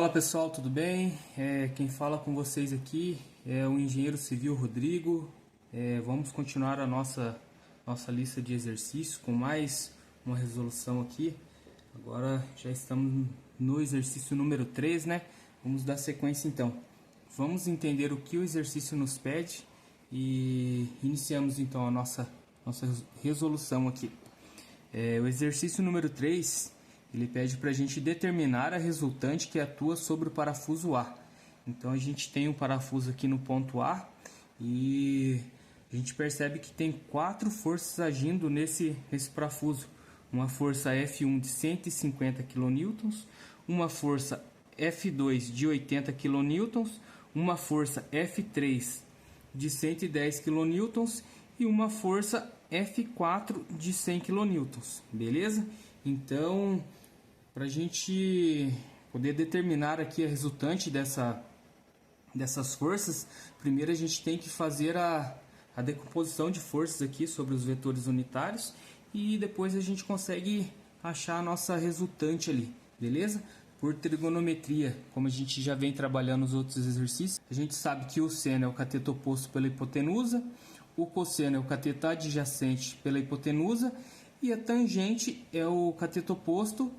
Fala pessoal, tudo bem? Quem fala com vocês aqui é o engenheiro civil Rodrigo. Vamos continuar a nossa lista de exercícios com mais uma resolução aqui. Agora já estamos no exercício número 3, né? Vamos dar sequência então. Vamos entender o que o exercício nos pede e iniciamos então a nossa resolução aqui. O exercício número 3, ele pede para a gente determinar a resultante que atua sobre o parafuso A. Então a gente tem um parafuso aqui no ponto A e a gente percebe que tem 4 forças agindo nesse parafuso. Uma força F1 de 150 kN, uma força F2 de 80 kN, uma força F3 de 110 kN e uma força F4 de 100 kN, beleza? Então, para a gente poder determinar aqui a resultante dessas forças, primeiro a gente tem que fazer a decomposição de forças aqui sobre os vetores unitários e depois a gente consegue achar a nossa resultante ali, beleza? Por trigonometria, como a gente já vem trabalhando nos outros exercícios, a gente sabe que o seno é o cateto oposto pela hipotenusa, o cosseno é o cateto adjacente pela hipotenusa e a tangente é o cateto oposto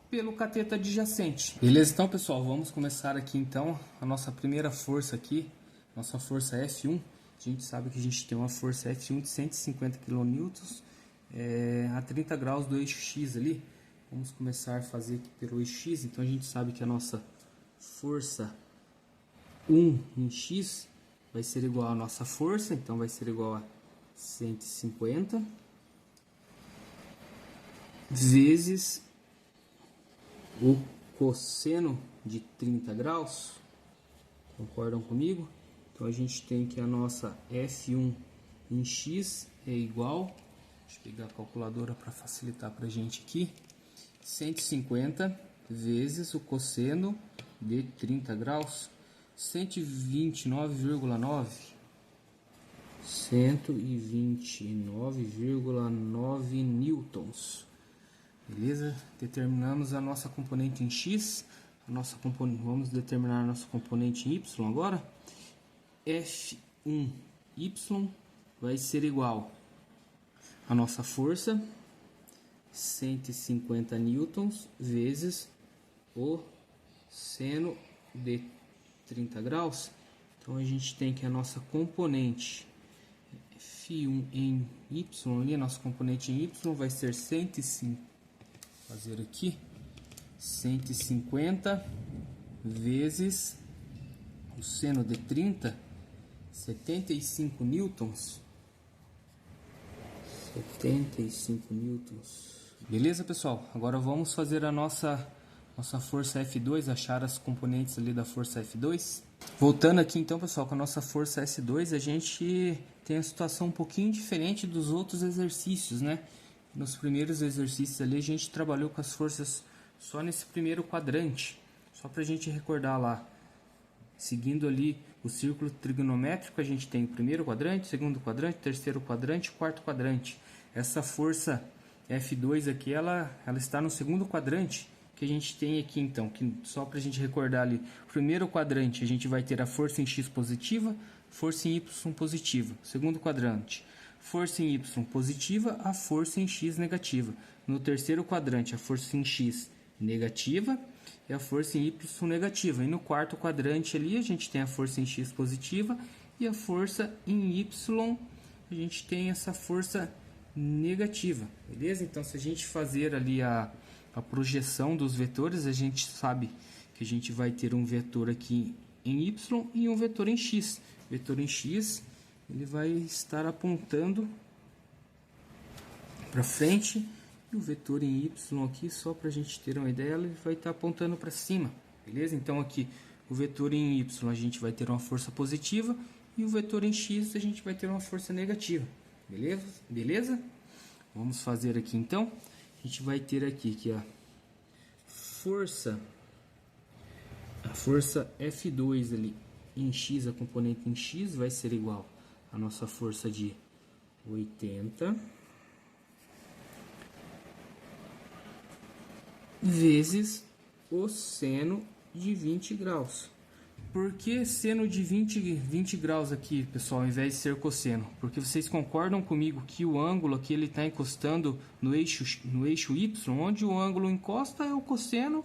pelo cateto adjacente. Beleza? Então, pessoal, vamos começar aqui então a nossa primeira força aqui, nossa força F1. A gente sabe que a gente tem uma força F1 de 150 kN a 30 graus do eixo X ali. Vamos começar a fazer aqui pelo eixo X. Então a gente sabe que a nossa força 1 em X vai ser igual à nossa força, então vai ser igual a 150 vezes o cosseno de 30 graus. Concordam comigo? Então a gente tem que a nossa F1 em X é igual, deixa eu pegar a calculadora para facilitar para a gente aqui, 150 vezes o cosseno de 30 graus, 129,9 newtons. Beleza? Determinamos a nossa componente em X, vamos determinar a nossa componente em Y agora. F1y vai ser igual a nossa força, 150 newtons, vezes o seno de 30 graus. Então a gente tem que a nossa componente F1 em Y ali, a nossa componente em Y vai ser 150 vezes o seno de 30, 75 newtons. 75 newtons. Beleza, pessoal? Agora vamos fazer a nossa força F2, achar as componentes ali da força F2. Voltando aqui então, pessoal, com a nossa força S2, a gente tem a situação um pouquinho diferente dos outros exercícios, né? Nos primeiros exercícios ali a gente trabalhou com as forças só nesse primeiro quadrante, só para a gente recordar lá. Seguindo ali o círculo trigonométrico, a gente tem o primeiro quadrante, segundo quadrante, terceiro quadrante, quarto quadrante. Essa força F2 aqui, ela está no segundo quadrante que a gente tem aqui então, que só para a gente recordar ali, primeiro quadrante a gente vai ter a força em X positiva, força em Y positiva. Segundo quadrante, força em Y positiva, a força em X negativa. No terceiro quadrante, a força em X negativa e a força em Y negativa. E no quarto quadrante ali a gente tem a força em X positiva e a força em Y, a gente tem essa força negativa, beleza? Então se a gente fazer ali a projeção dos vetores, a gente sabe que a gente vai ter um vetor aqui em Y e um vetor em X. O vetor em X, ele vai estar apontando para frente, e o vetor em Y aqui, só para a gente ter uma ideia, ele vai estar apontando para cima, beleza? Então aqui, o vetor em Y a gente vai ter uma força positiva e o vetor em X a gente vai ter uma força negativa, beleza? Beleza? Vamos fazer aqui então. A gente vai ter aqui que a força F2 ali em X, a componente em X vai ser igual à nossa força de 80 vezes o seno de 20 graus. Por que seno de 20 graus aqui, pessoal, ao invés de ser cosseno? Porque vocês concordam comigo que o ângulo aqui ele está encostando no eixo Y, onde o ângulo encosta é o cosseno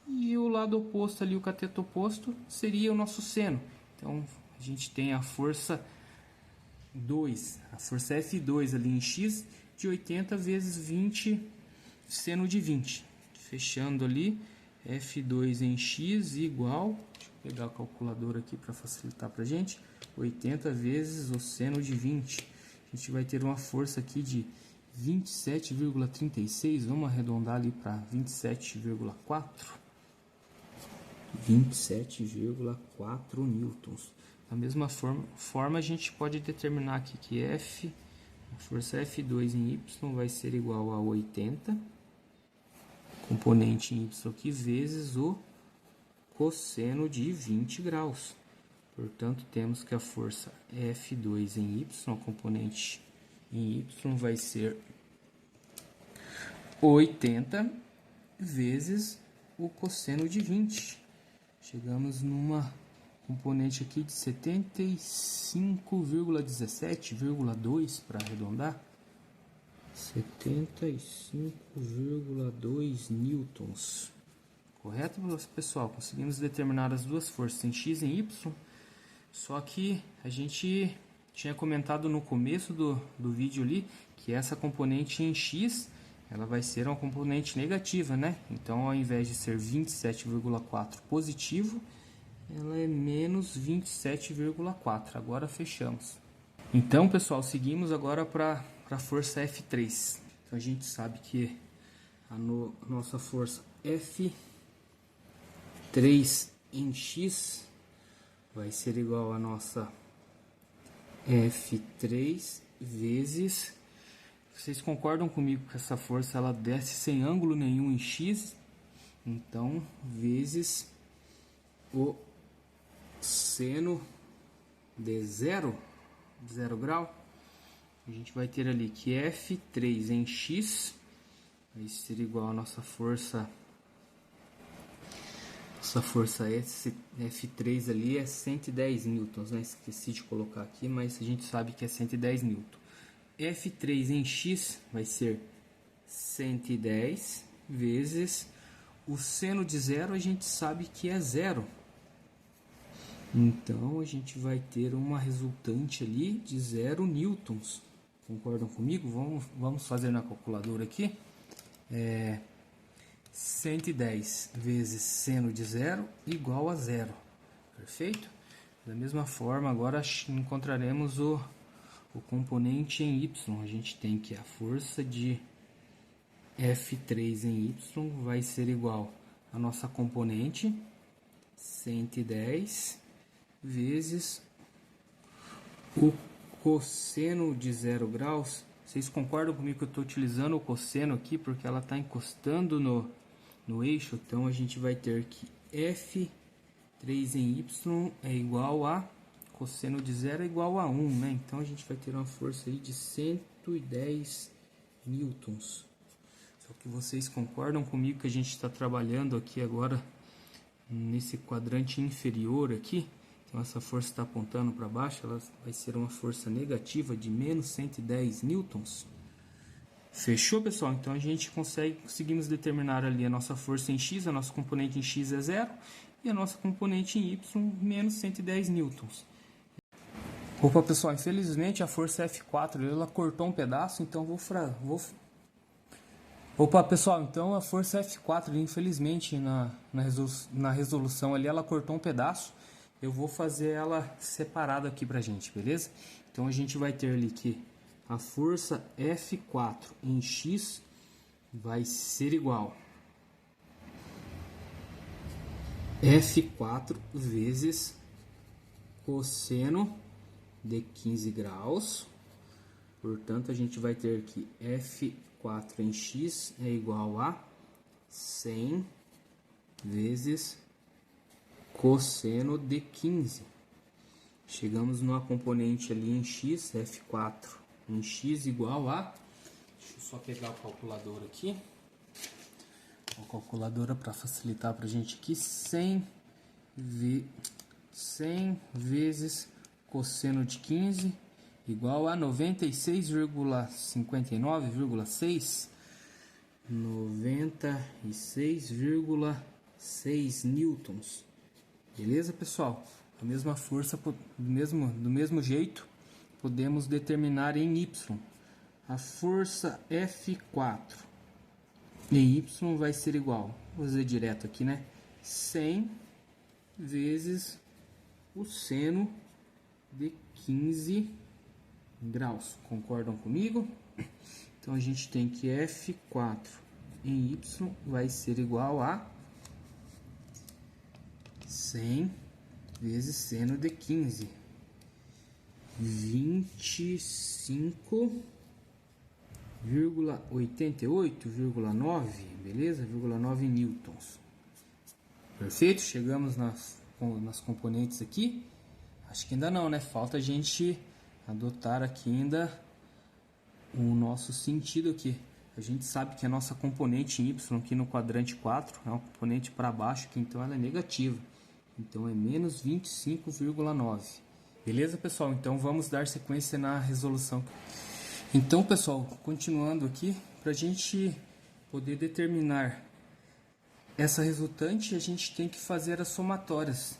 e o lado oposto ali, o cateto oposto, seria o nosso seno. Então, a gente tem a força 2, a força F2 ali em X de 80 vezes 20 seno de 20. Fechando ali, F2 em X igual... Vou pegar a calculadora aqui para facilitar para a gente. 80 vezes o seno de 20. A gente vai ter uma força aqui de 27,36. Vamos arredondar ali para 27,4. 27,4 newtons. Da mesma forma, a gente pode determinar aqui que a força F2 em Y vai ser igual a 80, componente em Y aqui, vezes o cosseno de 20 graus. Portanto, temos que a força F2 em Y, componente em Y, vai ser 80 vezes o cosseno de 20. Chegamos numa componente aqui de 75,17,2 para arredondar. 75,2 newtons. Correto, pessoal? Conseguimos determinar as duas forças em X e em Y. Só que a gente tinha comentado no começo do vídeo ali que essa componente em X ela vai ser uma componente negativa, né? Então, ao invés de ser 27,4 positivo, ela é menos 27,4. Agora fechamos. Então, pessoal, seguimos agora para a força F3. Então, a gente sabe que a nossa força F3 em X vai ser igual a nossa F3 vezes... Vocês concordam comigo que essa força ela desce sem ângulo nenhum em X? Então, vezes o seno de 0 grau. A gente vai ter ali que F3 em X vai ser igual a nossa força... Essa força F3 ali é 110 newtons, né? Esqueci de colocar aqui, mas a gente sabe que é 110 newtons. F3 em X vai ser 110 vezes o seno de 0, a gente sabe que é 0. Então, a gente vai ter uma resultante ali de 0 newtons. Concordam comigo? Vamos fazer na calculadora aqui. 110 vezes seno de 0 igual a 0. Perfeito? Da mesma forma, agora encontraremos o componente em Y. A gente tem que a força de F3 em Y vai ser igual a nossa componente 110 vezes o cosseno de 0 graus. Vocês concordam comigo que eu estou utilizando o cosseno aqui porque ela está encostando no eixo? Então, a gente vai ter que F3 em Y é igual a cosseno de 0 é igual a 1, né? Então, a gente vai ter uma força aí de 110 newtons. Só que vocês concordam comigo que a gente está trabalhando aqui agora nesse quadrante inferior aqui? Então, essa força está apontando para baixo, ela vai ser uma força negativa de menos 110 newtons. Fechou, pessoal? Então, a gente conseguimos determinar ali a nossa força em X, a nossa componente em X é 0, e a nossa componente em Y, menos 110 newtons. Opa, pessoal, infelizmente a força F4 ela cortou um pedaço, então Opa, pessoal, então a força F4, infelizmente na resolução ali ela cortou um pedaço. Eu vou fazer ela separada aqui pra gente, beleza? Então a gente vai ter ali que a força F4 em X vai ser igual F4 vezes cosseno de 15 graus. Portanto, a gente vai ter que F4 em X é igual a 100 vezes cosseno de 15. Chegamos numa componente ali em X, F4 em X igual a... Deixa eu só pegar o calculador aqui. a calculadora para facilitar para a gente aqui. 100 vezes cosseno de 15 igual a 96,59,6 96,6 newtons. Beleza, pessoal? A mesma força, do mesmo jeito, podemos determinar em Y. A força F4 em Y vai ser igual, vou fazer direto aqui, né? 100 vezes o seno de 15 graus. Concordam comigo? Então, a gente tem que F4 em Y vai ser igual a 100 vezes seno de 15. 25,88,9, beleza? 9 newtons. Perfeito? Chegamos nas componentes aqui. Acho que ainda não, né? Falta a gente adotar aqui ainda o nosso sentido aqui. A gente sabe que a nossa componente em Y aqui no quadrante 4 é uma componente para baixo, aqui, então ela é negativa. Então é menos 25,9. Beleza, pessoal? Então vamos dar sequência na resolução. Então, pessoal, continuando aqui, para a gente poder determinar essa resultante, a gente tem que fazer as somatórias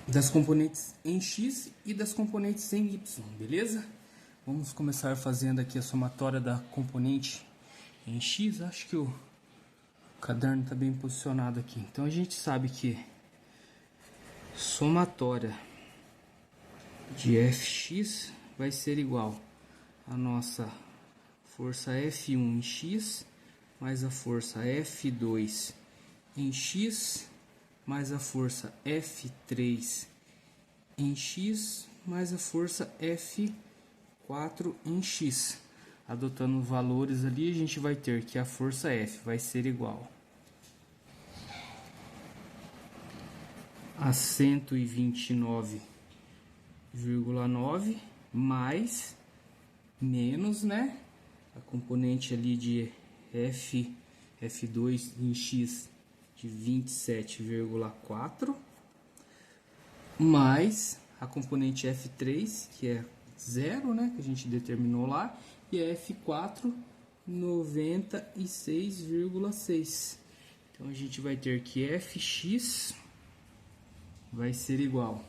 das componentes em X e das componentes em Y, beleza? Vamos começar fazendo aqui a somatória da componente em X. Acho que o caderno está bem posicionado aqui. Então a gente sabe que somatória de Fx vai ser igual a nossa força F1 em X mais a força F2 em X mais a força F3 em X mais a força F4 em X. Adotando valores ali, a gente vai ter que a força F vai ser igual a 129,9 mais menos, né, a componente ali de F2 em X de 27,4 mais a componente F3, que é 0, né, que a gente determinou lá, e a F4 96,6. Então a gente vai ter que Fx vai ser igual,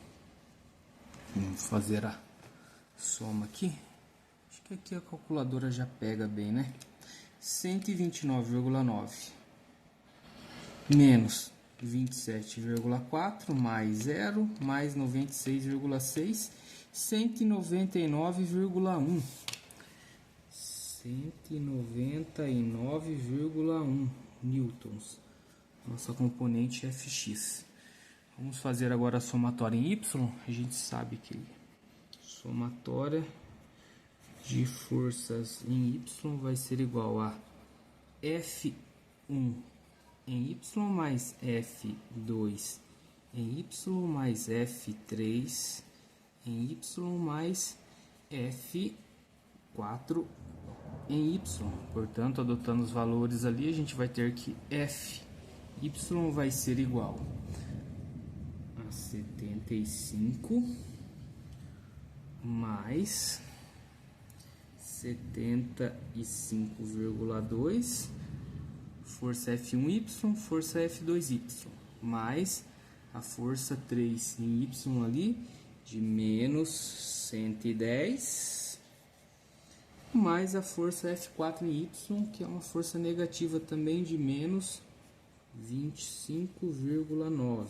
vamos fazer a soma aqui, acho que aqui a calculadora já pega bem, né? 129,9 menos 27,4 mais 0 mais 96,6, 199,1. 199,1 newtons. Nossa componente Fx. Vamos fazer agora a somatória em Y. A gente sabe que somatória de forças em Y vai ser igual a F1 em Y mais F2 em Y mais F3 em Y mais F4 em Y. Portanto, adotando os valores ali, a gente vai ter que Fy vai ser igual a 75 mais 75,2 força F1Y, força F2Y, mais a força 3 em Y ali, de menos 110, mais a força F4 em Y, que é uma força negativa também, de menos 25,9.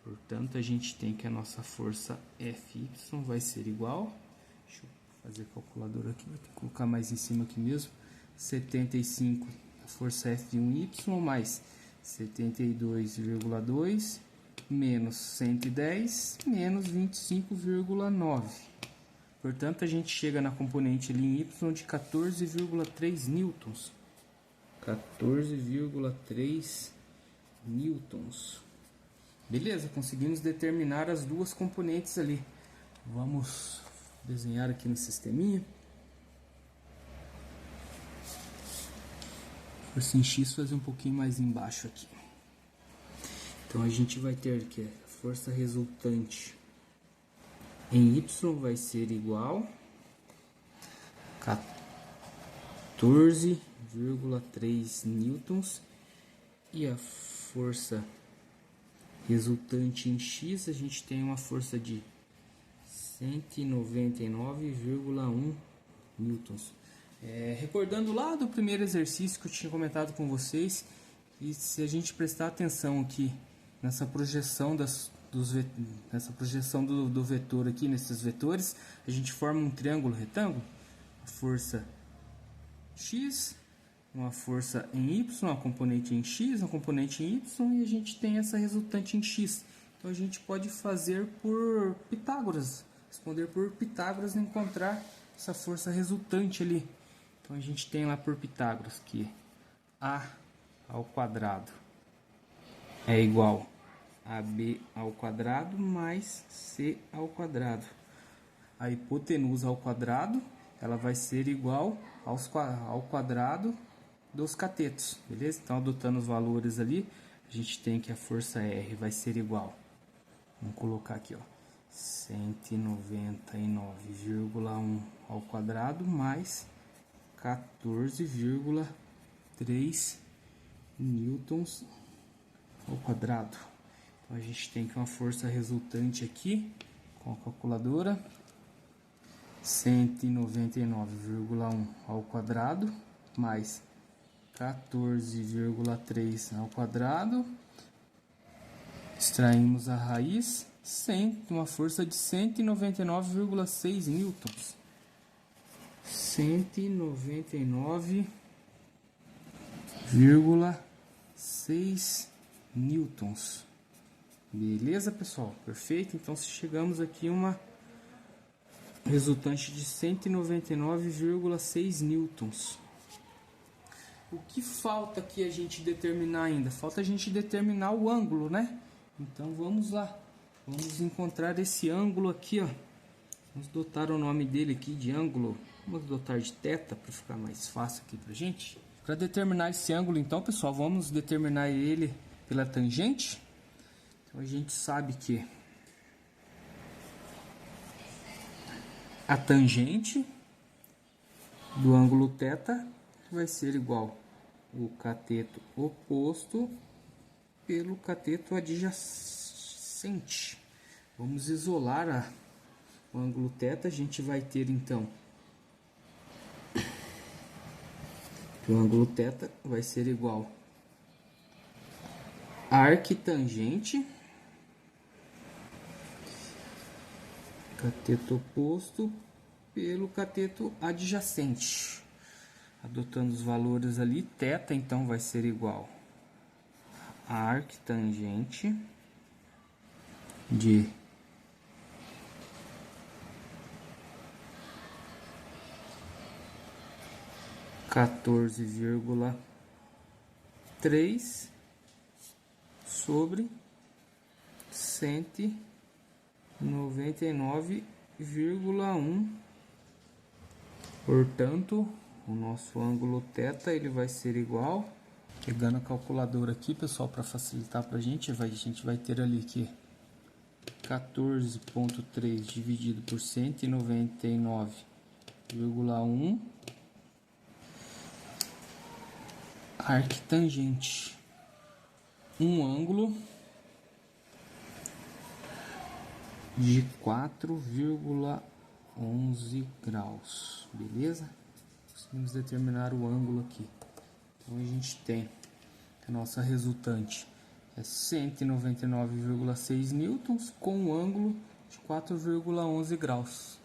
Portanto, a gente tem que a nossa força Fy vai ser igual, deixa eu fazer a calculadora aqui, vou ter que colocar mais em cima aqui mesmo, 75 força F1Y mais 72,2 menos 110 menos 25,9. Portanto, a gente chega na componente ali em Y de 14,3 newtons. 14,3 newtons. Beleza, conseguimos determinar as duas componentes ali. Vamos desenhar aqui no sisteminha. força em X fazer um pouquinho mais embaixo aqui. Então a gente vai ter que a força resultante em Y vai ser igual a 14,3 newtons, e a força resultante em X a gente tem uma força de 199,1 newtons. Recordando lá do primeiro exercício que eu tinha comentado com vocês, e se a gente prestar atenção aqui nessa projeção nessa projeção do vetor aqui, nesses vetores, a gente forma um triângulo retângulo, a força X, uma força em Y, uma componente em X, uma componente em Y, e a gente tem essa resultante em X. Então a gente pode fazer por Pitágoras, responder por Pitágoras e encontrar essa força resultante ali. Então a gente tem lá por Pitágoras que A ao quadrado é igual a B ao quadrado mais C ao quadrado. A hipotenusa ao quadrado ela vai ser igual ao quadrado dos catetos, beleza? Então, adotando os valores ali, a gente tem que a força R vai ser igual, vamos colocar aqui, ó, 199,1 ao quadrado mais 14,3 newtons ao quadrado. Então, a gente tem que uma força resultante aqui, com a calculadora, 199,1 ao quadrado mais 14,3 ao quadrado, extraímos a raiz, uma força de 199,6 newtons. 199,6 newtons. Beleza, pessoal? Perfeito? Então, se chegamos aqui uma resultante de 199,6 newtons. O que falta aqui a gente determinar ainda? Falta a gente determinar o ângulo, né? Então vamos lá. Vamos encontrar esse ângulo aqui, ó. Vamos dotar o nome dele aqui de ângulo. Vamos dotar de θ para ficar mais fácil aqui pra gente. Para determinar esse ângulo, então, pessoal, vamos determinar ele pela tangente. Então a gente sabe que a tangente do ângulo θ vai ser igual o cateto oposto pelo cateto adjacente. Vamos isolar o ângulo θ. A gente vai ter então que o ângulo θ vai ser igual a arquitangente, cateto oposto pelo cateto adjacente. Adotando os valores ali, θ então vai ser igual a arquitangente de 14,3 sobre 199,1. Portanto, o nosso ângulo θ ele vai ser igual, pegando a calculadora aqui, pessoal, para facilitar para a gente vai ter ali que 14,3 dividido por 199,1 arquitangente, um ângulo de 4,11 graus, beleza? Conseguimos determinar o ângulo aqui. Então a gente tem a nossa resultante é 199,6 newtons com um ângulo de 4,11 graus.